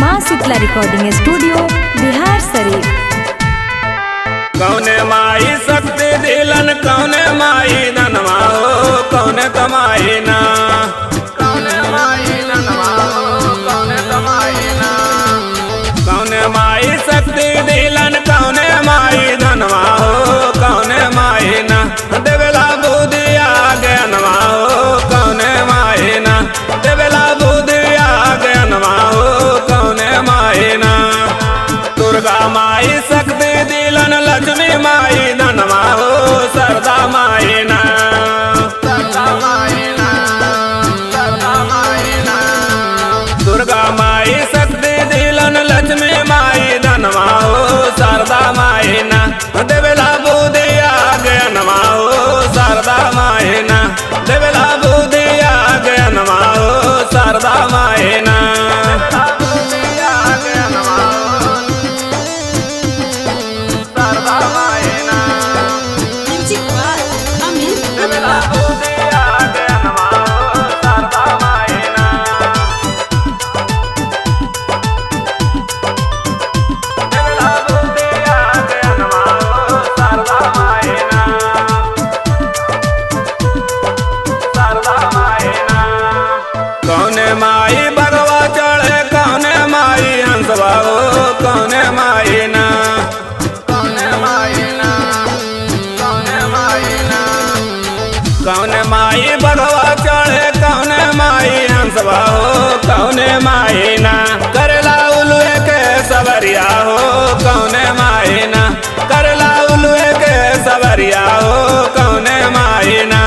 माँ Shitala recording studio Bihar Sharif. कौने माई शक्ति दिलन कौने माई धनवा हो कौने कमाई ना कौने माई धनवा हो कौने कमाई ना कौने माई शक्ति दिलन कौने माई धनवा हो कौने माई ना देवला बुद्धि आगे अनवा हो कौने माई ना देवला बुद्धि आगे अनवा हो कौने माई ना दुर्गा माई शक्ति दिलन लक्ष्मी माई धनवा हो सरदा माई ना सरदा माई ना सरदा माई ना दुर्गा माई शक्ति दिलन लक्ष्मी माई धनवा हो सरदा माई ना देवला बुद्धि आगे अनवा हो सरदा माई ना देवला बुद्धि आगे अनवा हो सरदा माई ना कौने माई भगवा चढ़े कौने माई हंसवा हो कौने माई ना कौने माई ना कौने माई ना कौने माई भगवा चढ़े कौने माई हंसवा हो कौने माई ना करला उलुए के सवरिया हो कौने माई ना करला उलुए के सवरिया हो कौने माई ना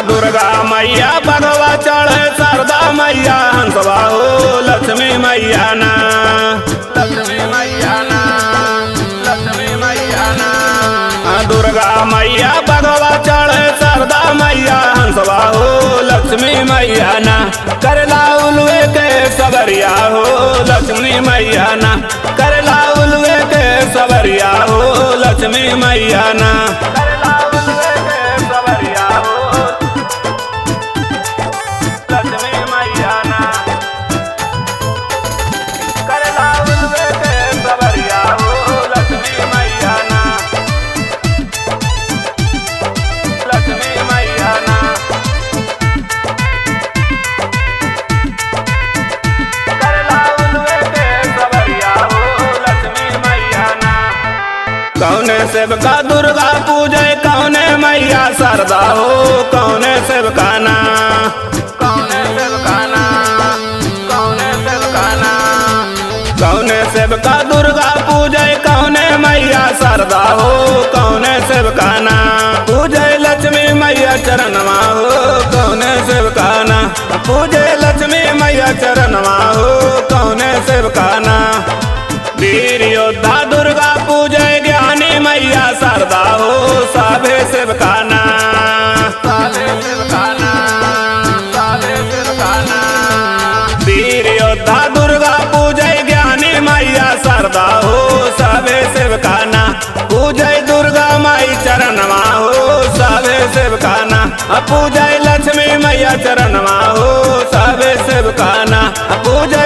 दुर्गा मैया भगवा चढ़े शारदा मैया हंसवा हो लक्ष्मी मैया ना लक्ष्मी मैया ना लक्ष्मी मैया ना दुर्गा मैया भगवा चढ़े शारदा मैया हंसवा हो लक्ष्मी मैया ना करला उलुए के सवरिया हो लक्ष्मी मैया ना करला उलुए के सवरिया हो लक्ष्मी मैया ना करला उलुए के सवरिया हो लक्ष्मी मैया ना करला उलुए के सवरिया हो लक्ष्मी मैया ना लक्ष्मी मैया ना करला उलुए के सवरिया हो लक्ष्मी मैया ना कौने सेवका दुर्गा पूजे कौने मैया शारदा हो कौने सेवका ना कौने सेवका ना कौने सेवका ना कौने सेवका दुर्गा पूजे कौने मैया शारदा हो कौने सेवका ना पूजे लक्ष्मी मैया चरणवा हो कौने सेवका ना पूजे लक्ष्मी मैया चरणवा हो कौने सेवका ना वीर योद्धा दुर्गा पूजे ज्ञानी मैया शारदा हो साभे सेवका ना साभे सेवका ना साभे सेवका ना वीर योद्धा दुर्गा पूजे ज्ञानी मैया शारदा हो साभे सेवका ना पूजे दुर्गा माई चरणवा हो साभे सेवका ना पूजे लक्ष्मी मैया चरणवा हो साभे सेवका ना पूजे